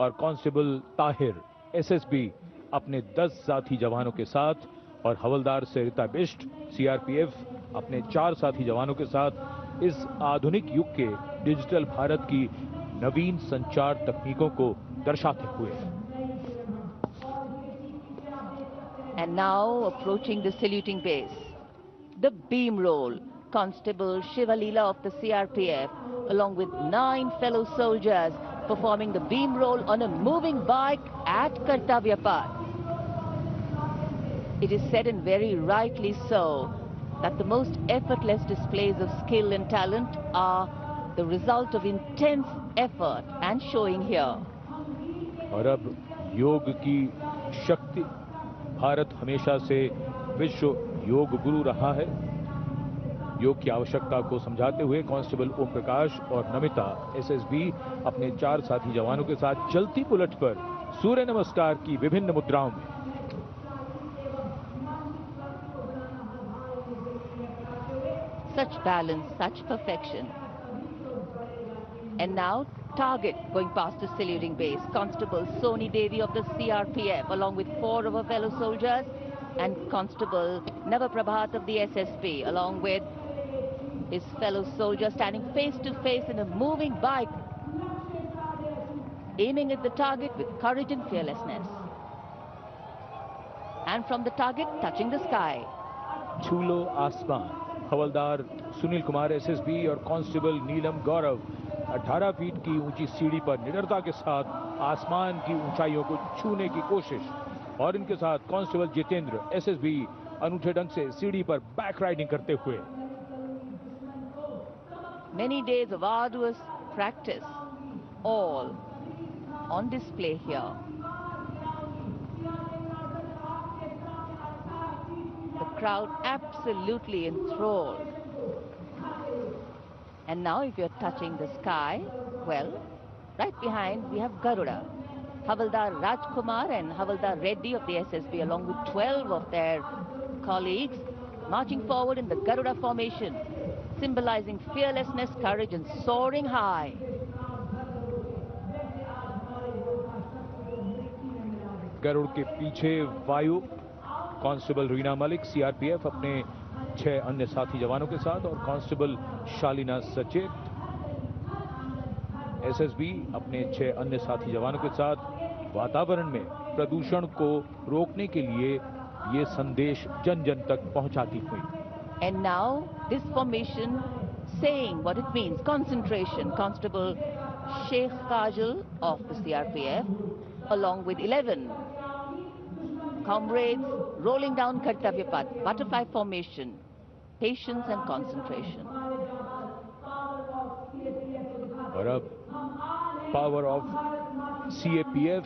और constable Tahir SSB अपने 10 साथी जवानों के साथ और हवलदार सरिता बिष्ट सीआरपीएफ अपने 4 साथी जवानों के साथ इस आधुनिक युग के डिजिटल भारत की नवीन संचार तकनीकों को दर्शाते हुए। And now approaching the saluting base, the beam roll. Constable Shivalila of the CRPF, along with 9 fellow soldiers, performing the beam roll on a moving bike at Kartavya Path. It is said, and very rightly so, that the most effortless displays of skill and talent are the result of intense effort and showing here. और अब योग की शक्ति, भारत हमेशा से विश्व योग गुरु रहा है। योग की आवश्यकता को समझाते हुए कांस्टेबल ओम प्रकाश और नमिता एसएसबी अपने 4 साथी जवानों के साथ चलती बुलेट पर सूर्य नमस्कार की विभिन्न मुद्राओं में। Such balance, such perfection. And now target going past the saluting base. Constable Soni Devi of the CRPF, along with 4 of her fellow soldiers, and Constable Navaprabhat of the SSB, along with his fellow soldier, standing face to face in a moving bike, aiming at the target with courage and fearlessness. And from the target, touching the sky. छूलो आसमान, हवलदार Sunil Kumar SSB और constable नीलम गौरव 18 feet की ऊंची सीढ़ी पर निडरता के साथ आसमान की ऊंचाइयों को छूने की कोशिश, और इनके साथ कांस्टेबल जितेंद्र एसएसबी अनूठे ढंग से सीढ़ी पर बैक राइडिंग करते हुए। Many days of arduous practice, all on display here. The crowd absolutely enthralled. And now if you're touching the sky, well, right behind we have Garuda. Havaldar Rajkumar and Havaldar Reddy of the SSB, along with 12 of their colleagues, marching forward in the Garuda formation, symbolizing fearlessness, courage, and soaring high. Garuda के पीछे वायु, constable Reena Malik CRPF अपने 6 अन्य साथी जवानों के साथ और कांस्टेबल शालिना सचेत एसएसबी अपने 6 अन्य साथी जवानों के साथ वातावरण में प्रदूषण को रोकने के लिए ये संदेश जन जन तक पहुंचाती हुई। And now this formation saying what it means, concentration. Constable Sheikh Kajal of the CRPF, along with 11 comrades, rolling down Kartavya Path, butterfly formation, patience and concentration. और अब पावर ऑफ सीएपीएफ,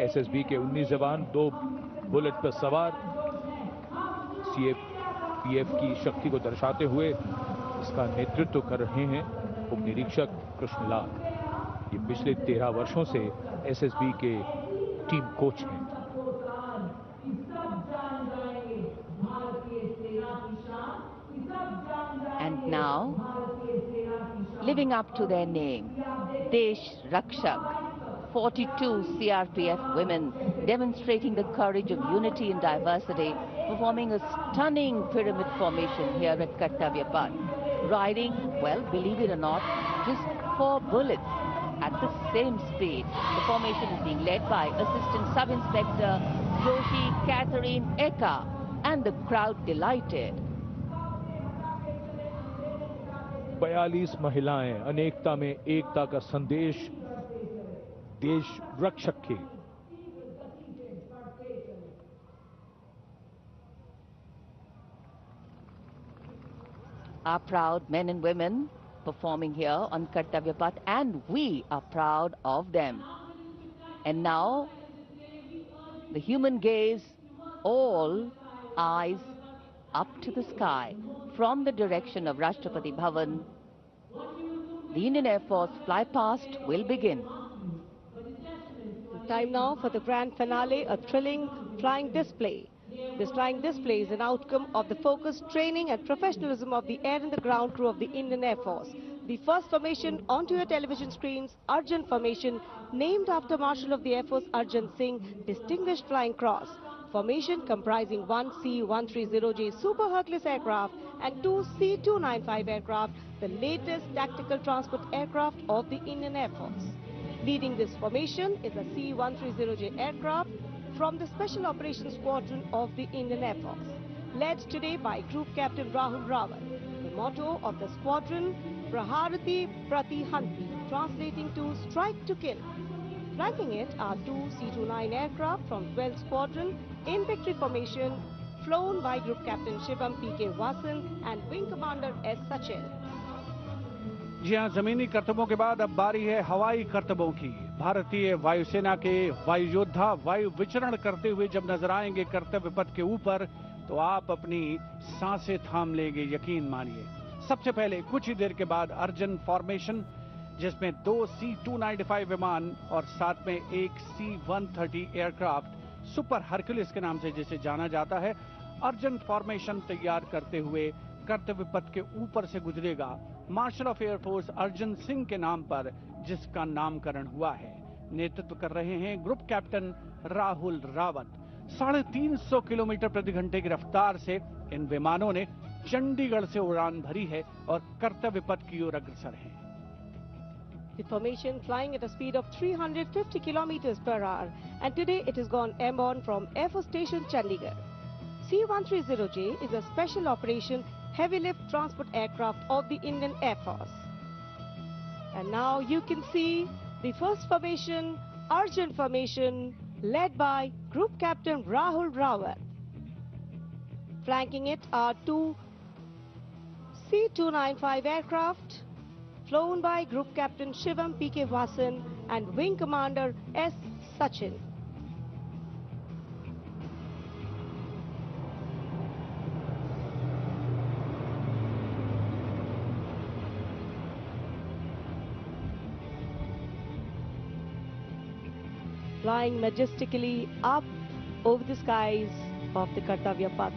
एसएसबी के 19 जवान 2 bullet पर सवार, CAPF की शक्ति को दर्शाते हुए इसका नेतृत्व कर रहे हैं उप निरीक्षक कृष्णलाल। ये पिछले 13 वर्षों से एसएसबी के टीम कोच हैं। And now, living up to their name, Desh Rakshak, 42 CRPF women demonstrating the courage of unity and diversity, performing a stunning pyramid formation here at Kartavya Path. Riding, well, believe it or not, just 4 bullets at the same speed. The formation is being led by Assistant Sub-Inspector Joshi Catherine Eka, and the crowd delighted. 42 महिलाएं, अनेकता में एकता का संदेश, देश रक्षक के। Our proud men and women performing here on Kartavya Path, and we are proud of them. And now, the human gaze, all eyes up to the sky. From the direction of Rashtrapati Bhavan, the Indian Air Force fly past will begin. Time now for the grand finale, a thrilling flying display. This flying display is an outcome of the focused training and professionalism of the air and the ground crew of the Indian Air Force. The first formation onto your television screens, Arjun formation, named after Marshal of the Air Force Arjun Singh, Distinguished Flying Cross. Formation comprising one C-130J Super Hercules aircraft and two C-295 aircraft, the latest tactical transport aircraft of the Indian Air Force. Leading this formation is a C-130J aircraft from the Special Operations Squadron of the Indian Air Force, led today by Group Captain Rahul Rawat. The motto of the squadron, Praharati Pratihanti, translating to strike to kill. Flanking it are two C-29 aircraft from 12th Squadron in victory formation, flown by Group Captain Shivam P.K. Vasan and Wing Commander S. Sachin. जी हां, जमीनी करतबों के बाद अब बारी है हवाई करतबों की। भारतीय वायुसेना के वायु योद्धा वायु विचरण करते हुए जब नजर आएंगे कर्तव्य पथ के ऊपर, तो आप अपनी सांसें थाम लेंगे, यकीन मानिए। सबसे पहले कुछ ही देर के बाद अर्जन फॉर्मेशन, जिसमें दो C-295 विमान और साथ में एक C-130 एयरक्राफ्ट सुपर हरक्यूलिस के नाम से जिसे जाना जाता है, अर्जन फॉर्मेशन तैयार करते हुए कर्तव्य पथ के ऊपर से गुजरेगा। Marshal of air force Arjan Singh के नाम पर जिसका नामकरण हुआ है। नेतृत्व कर रहे हैं group captain Rahul Rawat. 350 kilometre प्रति घंटे की रफ्तार से इन विमानों ने चंडीगढ़ से उड़ान भरी है और कर्तव्य पथ की ओर अग्रसर हैं। The formation flying at a speed of 350 kilometers per hour, and today it has gone airborne from Air Force Station Chandigarh. C-130J is a special operation heavy lift transport aircraft of the Indian Air Force. And now you can see the first formation, Arjun formation, led by Group Captain Rahul Rawat. Flanking it are two C-295 aircraft, flown by Group Captain Shivam P.K. Vasan and Wing Commander S. Sachin. Flying majestically up over the skies of the Kartavya Path.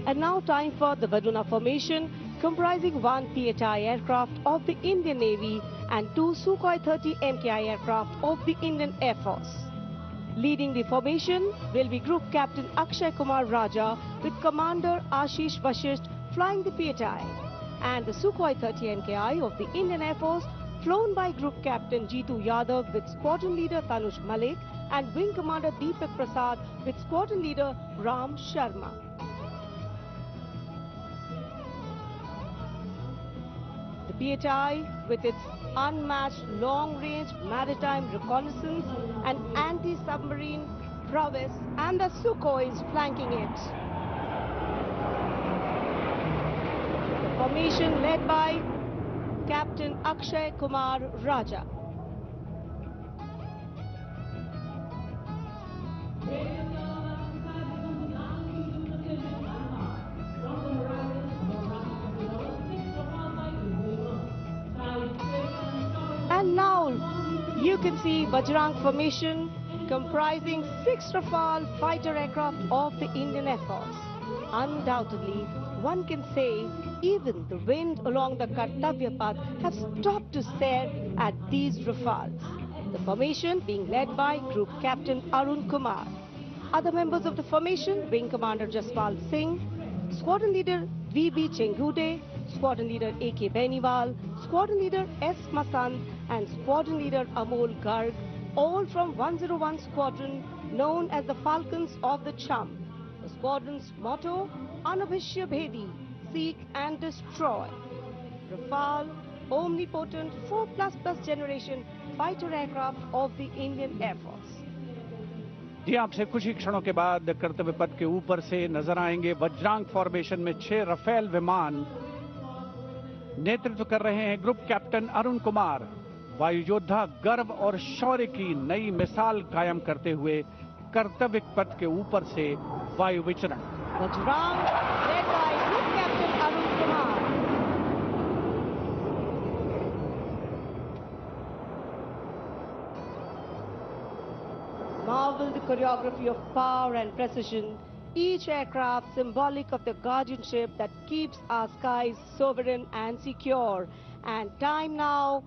And now time for the Varuna formation, comprising one PHI aircraft of the Indian Navy and two Sukhoi 30 MKI aircraft of the Indian Air Force. Leading the formation will be Group Captain Akshay Kumar Raja with Commander Ashish Vashisht flying the PHI, and the Sukhoi 30 MKI of the Indian Air Force flown by Group Captain Jeetu Yadav with Squadron Leader Tanush Malik and Wing Commander Deepak Prasad with Squadron Leader Ram Sharma. The PHI, with its unmatched long-range maritime reconnaissance and anti-submarine prowess, and the Sukhois flanking it. The formation led by Captain Akshay Kumar Raja. And now you can see Bajrang formation comprising 6 Rafale fighter aircraft of the Indian Air Force. Undoubtedly, one can say even the wind along the Kartavya Path have stopped to stare at these Rafales. The formation being led by Group Captain Arun Kumar. Other members of the formation, Wing Commander Jaspal Singh, Squadron Leader V.B. Chengude, Squadron Leader A.K. Beniwal, Squadron Leader S. Masand and Squadron Leader Amol Garg, all from 101 Squadron known as the Falcons of the Chum. The squadron's motto, Anabhishya Bhedi, seek and destroy. Rafale, omnipotent 4++ generation fighter aircraft of the Indian Air Force. जी आपसे कुछ ही क्षणों के बाद कर्तव्य पथ के ऊपर से नजर आएंगे वज्रांग फॉर्मेशन में 6 रफेल विमान। नेतृत्व कर रहे हैं ग्रुप कैप्टन अरुण कुमार। वायु योद्धा गर्व और शौर्य की नई मिसाल कायम करते हुए कर्तव्य पथ के ऊपर से वायु विचरण। Vajrang led by Group Captain Arun Kumar. Marvel the choreography of power and precision each aircraft symbolic of the guardianship that keeps our skies sovereign and secure. And time now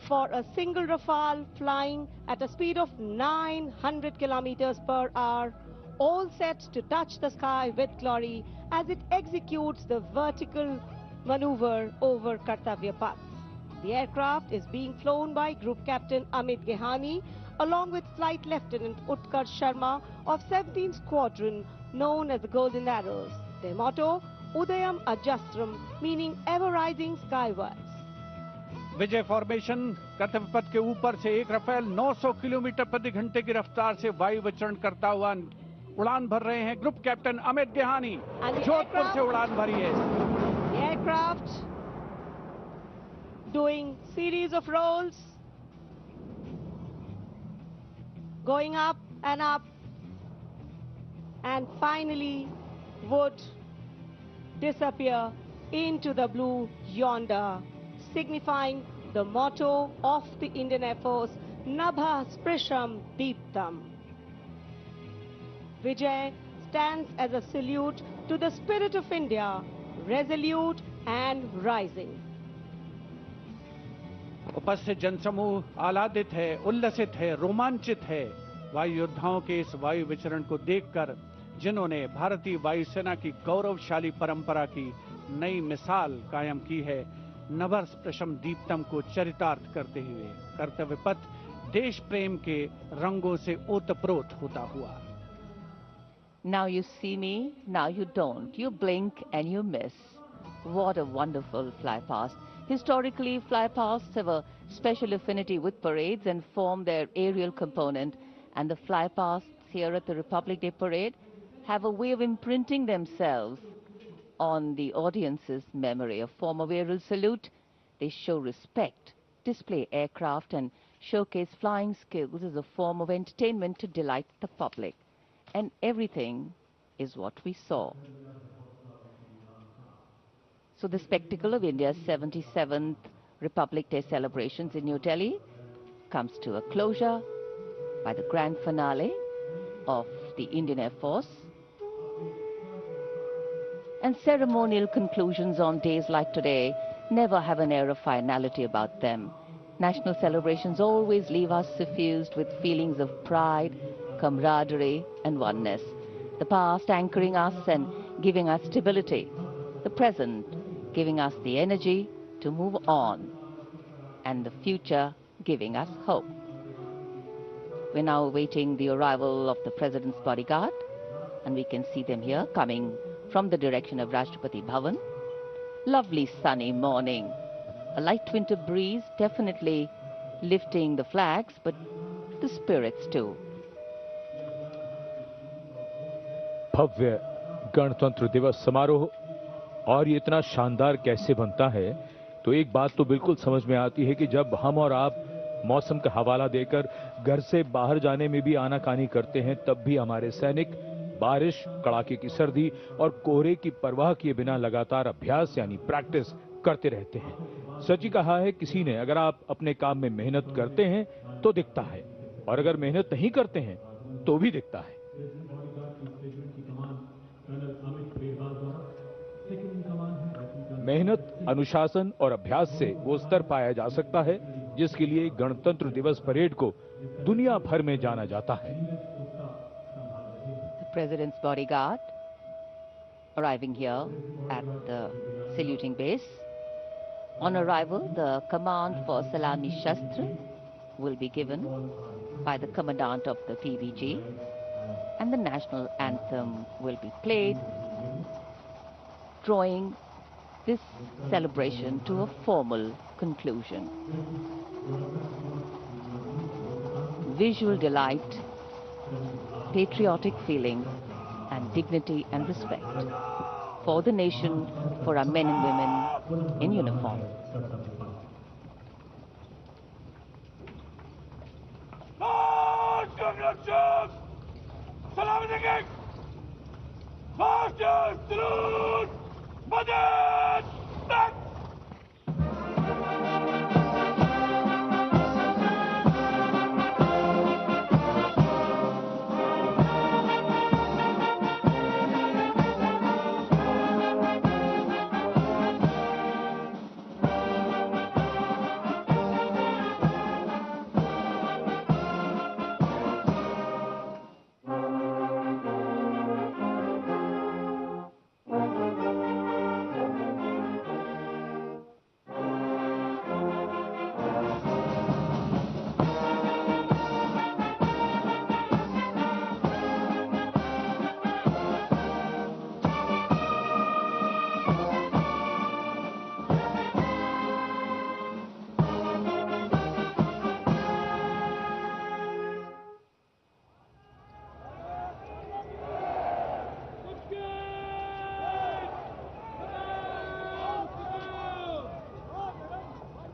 for a single Rafale flying at a speed of 900 kilometers per hour, all set to touch the sky with glory as it executes the vertical maneuver over Kartavya Path. The aircraft is being flown by Group Captain Amit Gehani along with Flight Lieutenant Utkarsh Sharma of 17th Squadron, known as the Golden Arrows. Their motto, Udayam Ajastram, meaning ever rising skywards. Vijay formation कर्तव्य पथ के ऊपर से एक Rafale 900 kilometre प्रति घंटे की रफ्तार से वायु विचरण करता हुआ उड़ान भर रहे हैं ग्रुप कैप्टन अमित गेहानी। जोधपुर से उड़ान भरी है। The aircraft doing series of rolls, going up, and finally would disappear into the blue yonder, signifying the motto of the Indian Air Force, Nabha Sprisham Deeptam. Vijay stands as a salute to the spirit of India, resolute and rising. उपस्थित जनसमूह आह्लादित है, उल्लसित है, रोमांचित है वायु योद्धाओं के इस वायु विचरण को देखकर, जिन्होंने भारतीय वायुसेना की गौरवशाली परंपरा की नई मिसाल कायम की है। नभः स्पृशम दीप्तम को चरितार्थ करते हुए कर्तव्य पथ देश प्रेम के रंगों से ओतप्रोत होता हुआ। Now you see me, now you don't. You blink and you miss. What a wonderful flypast. Historically, flypasts have a special affinity with parades and form their aerial component. And the flypasts here at the Republic Day Parade have a way of imprinting themselves on the audience's memory. A form of aerial salute, they show respect, display aircraft and showcase flying skills as a form of entertainment to delight the public. And everything is what we saw. So the spectacle of India's 77th Republic Day celebrations in New Delhi comes to a closure by the grand finale of the Indian Air Force. And ceremonial conclusions on days like today never have an air of finality about them. National celebrations always leave us suffused with feelings of pride, camaraderie and oneness. The past anchoring us and giving us stability. The present giving us the energy to move on. And the future giving us hope. We're now awaiting the arrival of the President's bodyguard. And we can see them here coming from the direction of Rashtrapati Bhavan. Lovely sunny morning. A light winter breeze definitely lifting the flags, but the spirits too. भव्य गणतंत्र दिवस समारोह, और ये इतना शानदार कैसे बनता है, तो एक बात तो बिल्कुल समझ में आती है कि जब हम और आप मौसम का हवाला देकर घर से बाहर जाने में भी आनाकानी करते हैं, तब भी हमारे सैनिक बारिश, कड़ाके की सर्दी और कोहरे की परवाह किए बिना लगातार अभ्यास यानी प्रैक्टिस करते रहते हैं। सच ही कहा है किसी ने, अगर आप अपने काम में मेहनत करते हैं तो दिखता है, और अगर मेहनत नहीं करते हैं तो भी दिखता है। मेहनत, अनुशासन और अभ्यास से वो स्तर पाया जा सकता है जिसके लिए गणतंत्र दिवस परेड को दुनिया भर में जाना जाता है। The President's bodyguard arriving here at the saluting base. On arrival, the command for Salami Shastra will be given by the commandant of the PVG, and the national anthem will be played, drawing this celebration to a formal conclusion. Visual delight, patriotic feeling, and dignity and respect for the nation, for our men and women in uniform.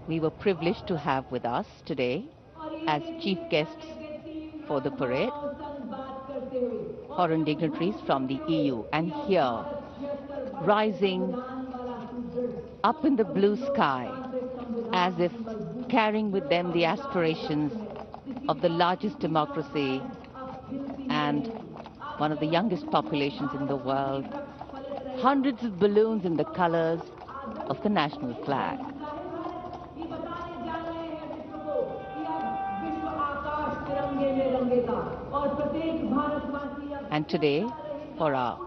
we were privileged to have with us today as chief guests for the parade, foreign dignitaries from the EU. And here, rising up in the blue sky, as if carrying with them the aspirations of the largest democracy and one of the youngest populations in the world, hundreds of balloons in the colors of the national flag. And today, for our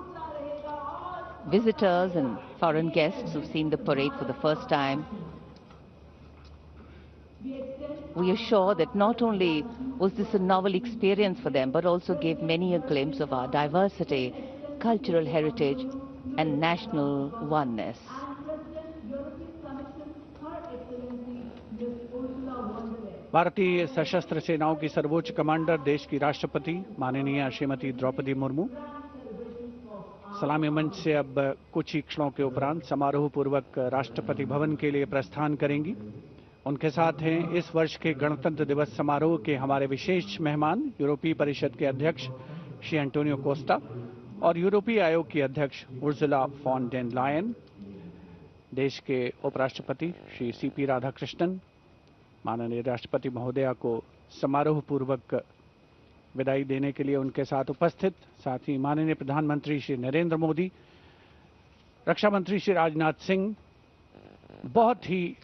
visitors and foreign guests who've seen the parade for the first time, we are sure that not only was this a novel experience for them, but also gave many a glimpse of our diversity, cultural heritage, and national oneness. भारतीय सशस्त्र सेनाओं की सर्वोच्च commander, देश की राष्ट्रपति माननीय श्रीमती द्रौपदी मुर्मू सलामी मंच से अब कुछ ही क्षणों के उपरांत समारोह पूर्वक राष्ट्रपति भवन के लिए प्रस्थान करेंगी। उनके साथ हैं इस वर्ष के गणतंत्र दिवस समारोह के हमारे विशेष मेहमान, यूरोपीय परिषद के अध्यक्ष श्री एंटोनियो कोस्टा और यूरोपीय आयोग की अध्यक्ष उर्सुला फॉन डेर लायन, देश के उपराष्ट्रपति श्री सीपी राधाकृष्णन, माननीय राष्ट्रपति महोदया को समारोह पूर्वक विदाई देने के लिए उनके साथ उपस्थित, साथ ही माननीय प्रधानमंत्री श्री नरेंद्र मोदी, रक्षा मंत्री श्री राजनाथ सिंह, बहुत ही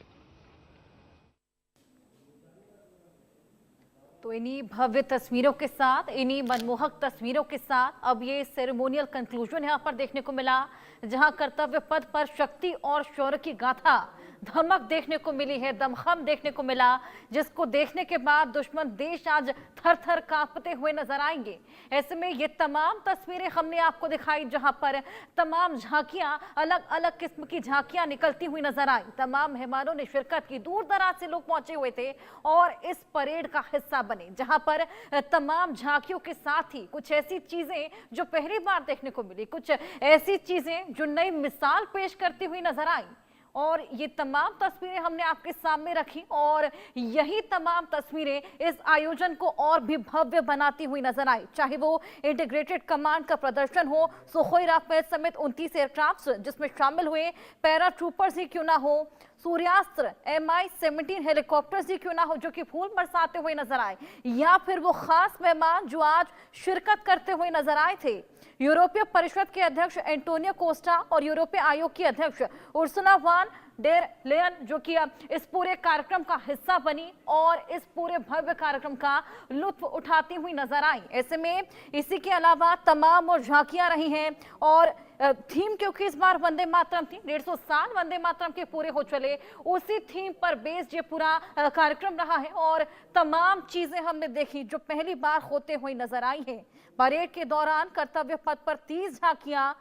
तो इन्हीं भव्य तस्वीरों के साथ, इन्हीं मनमोहक तस्वीरों के साथ अब ये सेरेमोनियल कंक्लूजन यहाँ पर देखने को मिला, जहां कर्तव्य पथ पर शक्ति और शौर्य की गाथा धमक देखने को मिली है, दमखम देखने को मिला, जिसको देखने के बाद दुश्मन देश आज थर थर कांपते हुए नजर आएंगे। ऐसे में ये तमाम तस्वीरें हमने आपको दिखाई, जहां पर तमाम झांकियां, अलग अलग किस्म की झांकियां निकलती हुई नजर आई। तमाम मेहमानों ने शिरकत की, दूर दराज से लोग पहुंचे हुए थे और इस परेड का हिस्सा बने, जहां पर तमाम झांकियों के साथ ही कुछ ऐसी चीजें जो पहली बार देखने को मिली, कुछ ऐसी चीजें जो नई मिसाल पेश करती हुई नजर आई। और ये तमाम तस्वीरें हमने आपके सामने रखी और यही तमाम तस्वीरें इस आयोजन को और भी भव्य बनाती हुई नजर आई। चाहे वो इंटीग्रेटेड कमांड का प्रदर्शन हो, सुखोई राफेल समेत 29 एयरक्राफ्ट जिसमें शामिल हुए पैरा ट्रूपर्स ही क्यों ना हो, सूर्यास्त्र Mi-17 हेलीकॉप्टर्स ही क्यों ना हो जो कि फूल बरसाते हुए नजर आए, या फिर वो खास मेहमान जो आज शिरकत करते हुए नजर आए थे, यूरोपीय परिषद के अध्यक्ष एंटोनियो कोस्टा और यूरोपीय आयोग की अध्यक्ष उर्सुला वॉन डेर लायन, जो कि इस पूरे कार्यक्रम का हिस्सा बनी और इस पूरे भव्य कार्यक्रम का लुत्फ उठाती हुई नजर आई। ऐसे में इसी के अलावा तमाम और झांकियां रही हैं और थीम, क्योंकि इस बार वंदे मातरम थी, 150 साल वंदे मातरम के पूरे हो चले, उसी थीम पर बेस्ड ये पूरा कार्यक्रम रहा है और तमाम चीजें हमने देखी जो पहली बार होते हुए नजर आई है। परेड के दौरान कर्तव्य पथ पर 30 झांकियां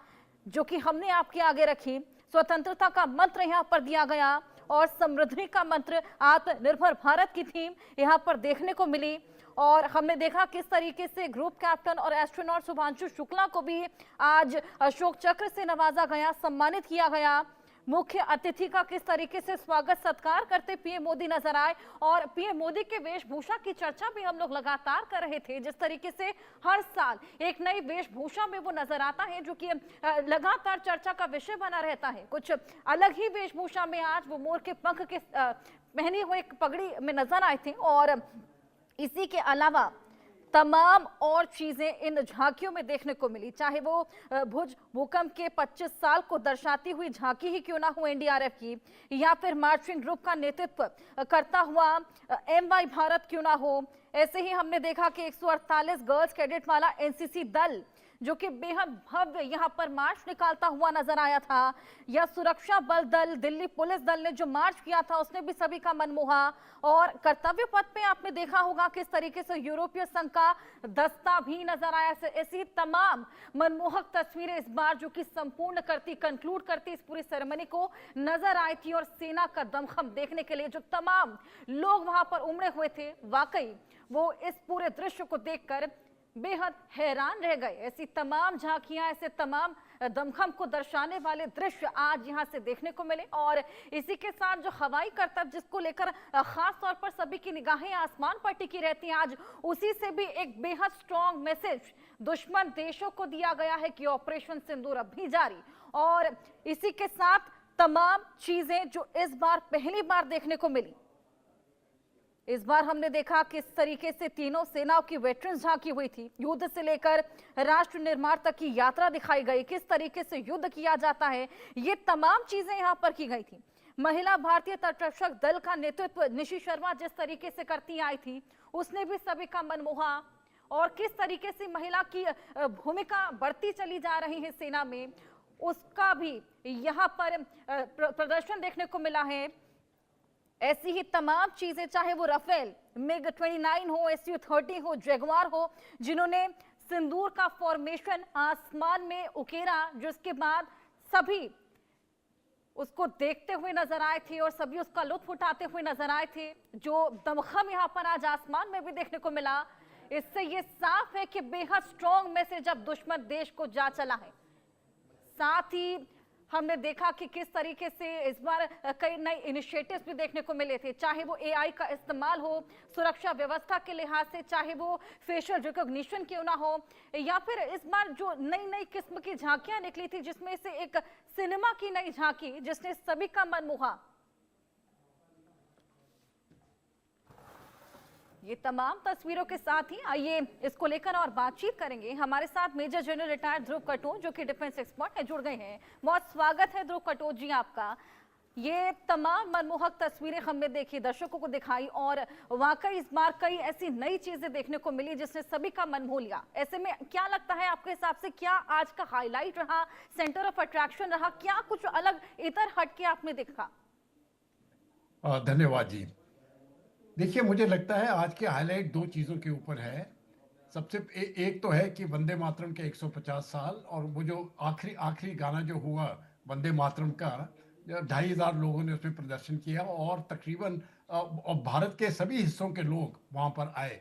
जो कि हमने आपके आगे रखी, स्वतंत्रता का मंत्र यहाँ पर दिया गया और समृद्धि का मंत्र, आत्मनिर्भर भारत की थीम यहाँ पर देखने को मिली। और हमने देखा किस तरीके से ग्रुप कैप्टन और एस्ट्रोनॉट शुभांशु शुक्ला को भी आज अशोक चक्र से नवाजा गया, सम्मानित किया गया। मुख्य अतिथि का किस तरीके से स्वागत सत्कार करते पीएम मोदी नजर आए और पीएम मोदी के वेशभूषा की चर्चा भी हम लोग लगातार कर रहे थे। जिस तरीके से हर साल एक नई वेशभूषा में वो नजर आता है जो कि लगातार चर्चा का विषय बना रहता है, कुछ अलग ही वेशभूषा में आज वो मोर के पंख के पहने हुए पगड़ी में नजर आए थे। और इसी के अलावा तमाम और चीजें इन झांकियों में देखने को मिली, चाहे वो भुज भूकंप के 25 साल को दर्शाती हुई झांकी ही क्यों ना हो एनडीआरएफ की, या फिर मार्चिंग ग्रुप का नेतृत्व करता हुआ MY भारत क्यों ना हो। ऐसे ही हमने देखा कि 148 गर्ल्स कैडेट वाला एनसीसी दल जो कि बेहद भव्य यहाँ पर मार्च निकालता हुआ नजर आया था, या सुरक्षा बल दल, दिल्ली पुलिस दल ने जो मार्च किया था उसने भी सभी का मन मोहा। और कर्तव्य पथ पे आपने देखा होगा किस तरीके से यूरोपीय संघ का दस्ता भी नजर आया। ऐसी तमाम मनमोहक तस्वीरें इस बार जो कि संपूर्ण करती, कंक्लूड करती इस पूरी सेरेमनी को नजर आई थी। और सेना का दमखम देखने के लिए जो तमाम लोग वहां पर उमड़े हुए थे, वाकई वो इस पूरे दृश्य को देखकर बेहद हैरान रह गए। ऐसी तमाम झांकियां, ऐसे तमाम दमखम को दर्शाने वाले दृश्य आज यहां से देखने को मिले। और इसी के साथ जो हवाई करतब जिसको लेकर खास तौर पर सभी की निगाहें आसमान पर टिकी रहती हैं, आज उसी से भी एक बेहद स्ट्रॉन्ग मैसेज दुश्मन देशों को दिया गया है कि ऑपरेशन सिंदूर अब भी जारी। और इसी के साथ तमाम चीजें जो इस बार पहली बार देखने को मिली, इस बार हमने देखा किस तरीके से तीनों सेनाओं की वेटरन्स झांकी हुई थी, युद्ध से लेकर राष्ट्र निर्माण तक की यात्रा दिखाई गई, किस तरीके से युद्ध किया जाता है, ये तमाम चीजें यहां पर की गई थी। महिला भारतीय तटरक्षक दल का नेतृत्व निशी शर्मा जिस तरीके से करती आई थी, उसने भी सभी का मन मोहा। और किस तरीके से महिला की भूमिका बढ़ती चली जा रही है सेना में, उसका भी यहाँ पर प्रदर्शन देखने को मिला है। ऐसी ही तमाम चीजें, चाहे वो राफेल, मिग 29 हो, SU-30 हो, जगुआर हो, जिन्होंने सिंदूर का फॉर्मेशन आसमान में उकेरा, जिसके बाद सभी उसको देखते हुए नजर आए थे और सभी उसका लुत्फ उठाते हुए नजर आए थे। जो दमखम यहाँ पर आज आसमान में भी देखने को मिला, इससे ये साफ है कि बेहद स्ट्रॉन्ग मैसेज अब दुश्मन देश को जा चला है। साथ ही हमने देखा कि किस तरीके से इस बार कई नए इनिशिएटिव्स भी देखने को मिले थे, चाहे वो AI का इस्तेमाल हो सुरक्षा व्यवस्था के लिहाज से, चाहे वो फेशियल रिकॉग्निशन क्यों ना हो, या फिर इस बार जो नई नई किस्म की झांकियां निकली थी, जिसमें से एक सिनेमा की नई झांकी जिसने सभी का मन मोहा। ये तमाम तस्वीरों के साथ ही आइए इसको लेकर और बातचीत करेंगे। हमारे साथ मेजर जनरल रिटायर्ड ध्रुव कटोच जो कि डिफेंस एक्सपर्ट है, जुड़ गए हैं। बहुत स्वागत है ध्रुव कटोच जी आपका। ये तमाम मनमोहक तस्वीरें हमने देखी, दर्शकों को दिखाई, और वाकई इस बार कई ऐसी नई चीजें देखने को मिली जिसने सभी का मन मोह लिया। ऐसे में क्या लगता है आपके हिसाब से, क्या आज का हाईलाइट रहा, सेंटर ऑफ अट्रैक्शन रहा, क्या कुछ अलग इतर हट के आपने देखा? धन्यवाद जी। देखिए, मुझे लगता है आज के हाईलाइट दो चीज़ों के ऊपर है। सबसे एक तो है कि वंदे मातरम के 150 साल, और वो जो आखिरी गाना जो हुआ वंदे मातरम का, 2500 लोगों ने उसमें प्रदर्शन किया और तकरीबन और भारत के सभी हिस्सों के लोग वहाँ पर आए।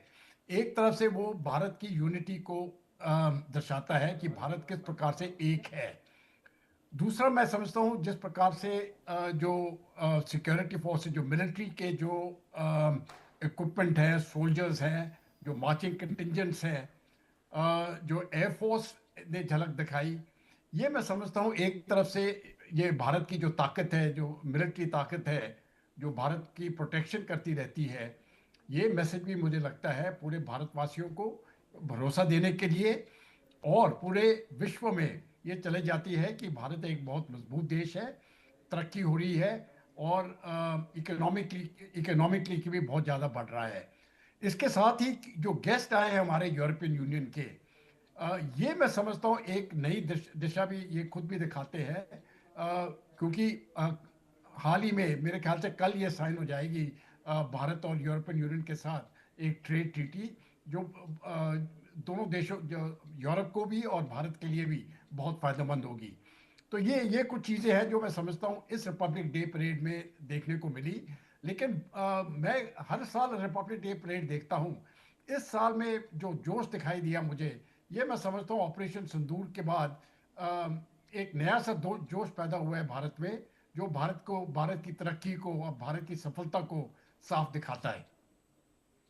एक तरफ से वो भारत की यूनिटी को दर्शाता है कि भारत किस प्रकार से एक है। दूसरा, मैं समझता हूँ जिस प्रकार से जो सिक्योरिटी फोर्स, जो मिलिट्री के जो इक्विपमेंट हैं, सोल्जर्स हैं, जो मार्चिंग कंटिंजेंट्स हैं, जो एयरफोर्स ने झलक दिखाई, ये मैं समझता हूँ एक तरफ से ये भारत की जो ताकत है, जो मिलिट्री ताकत है, जो भारत की प्रोटेक्शन करती रहती है, ये मैसेज भी मुझे लगता है पूरे भारतवासियों को भरोसा देने के लिए, और पूरे विश्व में ये चले जाती है कि भारत एक बहुत मजबूत देश है, तरक्की हो रही है, और इकोनॉमिकली की भी बहुत ज़्यादा बढ़ रहा है। इसके साथ ही जो गेस्ट आए हैं हमारे यूरोपियन यूनियन के, ये मैं समझता हूँ एक नई दिशा भी ये खुद भी दिखाते हैं, क्योंकि हाल ही में मेरे ख्याल से कल ये साइन हो जाएगी भारत और यूरोपियन यूनियन के साथ एक ट्रेड ट्रीटी, जो दोनों देशों, जो यूरोप को भी और भारत के लिए भी बहुत फायदेमंद होगी। तो ये कुछ चीज़ें हैं जो मैं समझता हूँ इस रिपब्लिक डे परेड में देखने को मिली। लेकिन मैं हर साल रिपब्लिक डे परेड देखता हूँ, इस साल में जो जोश दिखाई दिया मुझे, ये मैं समझता हूँ ऑपरेशन सिंदूर के बाद एक नया सा जोश पैदा हुआ है भारत में, जो भारत की तरक्की को और भारत की सफलता को साफ दिखाता है।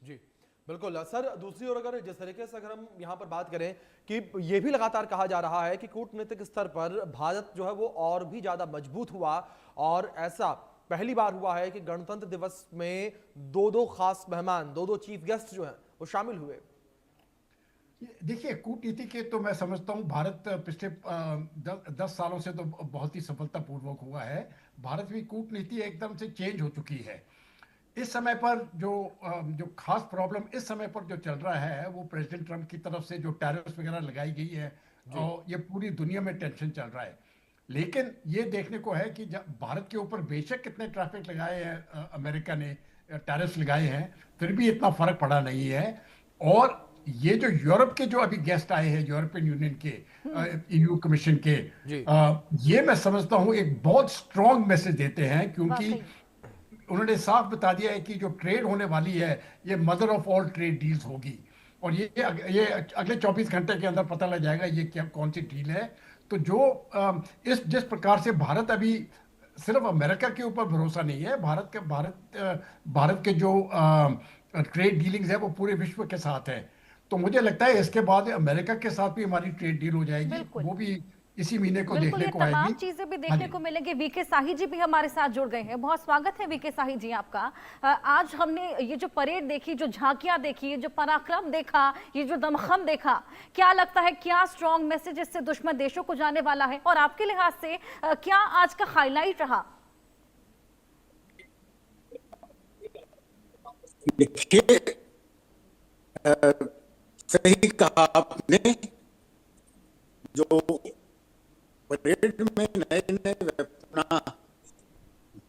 जी बिल्कुल सर। दूसरी ओर अगर जिस तरीके से अगर हम यहाँ पर बात करें कि ये भी लगातार कहा जा रहा है कि कूटनीतिक स्तर पर भारत जो है वो और भी ज्यादा मजबूत हुआ, और ऐसा पहली बार हुआ है कि गणतंत्र दिवस में दो खास मेहमान, दो चीफ गेस्ट जो हैं वो शामिल हुए। देखिए, कूटनीति के तो मैं समझता हूँ भारत पिछले 10 सालों से तो बहुत ही सफलतापूर्वक हुआ है। भारत की कूटनीति एकदम से चेंज हो चुकी है। इस समय पर जो खास प्रॉब्लम इस समय पर जो चल रहा है, वो प्रेसिडेंट ट्रंप की तरफ से जो टैरिफ्स वगैरह लगाई गई है, और ये पूरी दुनिया में टेंशन चल रहा है। लेकिन ये देखने को है कि जब भारत के ऊपर बेशक कितने ट्रैफिक लगाए हैं, अमेरिका ने टैरिफ्स लगाए हैं, फिर भी इतना फर्क पड़ा नहीं है। और ये जो यूरोप के जो अभी गेस्ट आए हैं, यूरोपियन यूनियन के, EU कमीशन के, ये मैं समझता हूँ एक बहुत स्ट्रॉन्ग मैसेज देते हैं, क्योंकि उन्होंने साफ बता दिया है कि जो ट्रेड होने वाली है, ये mother of all trade deals होगी। और ये अगले 24 घंटे के अंदर पता लग जाएगा ये क्या कौन सी डील है। तो जो इस जिस प्रकार से भारत अभी सिर्फ अमेरिका के ऊपर भरोसा नहीं है, भारत के जो ट्रेड डीलिंग्स है वो पूरे विश्व के साथ है। तो मुझे लगता है इसके बाद अमेरिका के साथ भी हमारी ट्रेड डील हो जाएगी, बिल्कुल। वो भी इसी महीने को बिल्कुल, देखने ये को तमाम आएगी। चीजें भी हाँ देखने जी। को मिलेंगे। वीके साही जी भी हमारे साथ जुड़ गए हैं। बहुत स्वागत है वीके साही जी आपका। आज हमने ये जो परेड देखी, जो झांकियां देखी, ये जो पराक्रम देखा, ये जो दमखम देखा, क्या लगता है क्या स्ट्रॉन्ग मैसेज इससे दुश्मन देशों को जाने वाला है, और आपके लिहाज से क्या आज का हाईलाइट रहा? देखिए, सही कहा आपने, जो परेड में नए नए अपना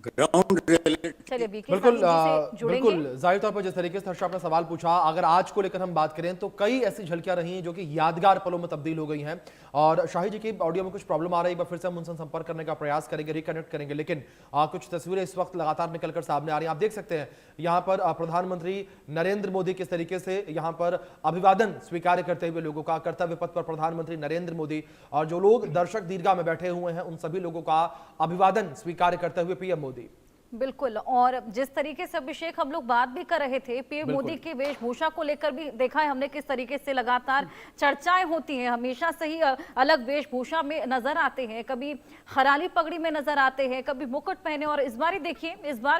ग्राउंड रियलिटी। चलिए वीके बिल्कुल साही जी से जुड़ेंगे। बिल्कुल जाहिर तौर पर जिस तरीके से हर्षा आपने सवाल पूछा, अगर आज को लेकर हम बात करें तो कई ऐसी झलकियां रही हैं जो कि यादगार पलों में तब्दील हो गई हैं। और शाही जी की ऑडियो में कुछ प्रॉब्लम आ रही है, एक बार फिर से हम उनसे संपर्क करने का प्रयास करेंगे, रिकनेक्ट करेंगे, लेकिन कुछ तस्वीरें इस वक्त लगातार निकलकर सामने आ रही हैं। आप देख सकते हैं यहाँ पर प्रधानमंत्री नरेंद्र मोदी किस तरीके से यहाँ पर अभिवादन स्वीकार करते हुए लोगों का, कर्तव्य पथ पर प्रधानमंत्री नरेंद्र मोदी और जो लोग दर्शक दीर्घा में बैठे हुए हैं उन सभी लोगों का अभिवादन स्वीकार करते हुए पीएम मोदी। बिल्कुल, और जिस तरीके से अभिषेक हम लोग बात भी कर रहे थे, पीएम मोदी की वेशभूषा को लेकर भी देखा है हमने किस तरीके से लगातार चर्चाएं होती हैं। हमेशा से ही अलग वेशभूषा में नजर आते हैं, कभी हराली पगड़ी में नजर आते हैं, कभी मुकुट पहने, और इस बार ही देखिए, इस बार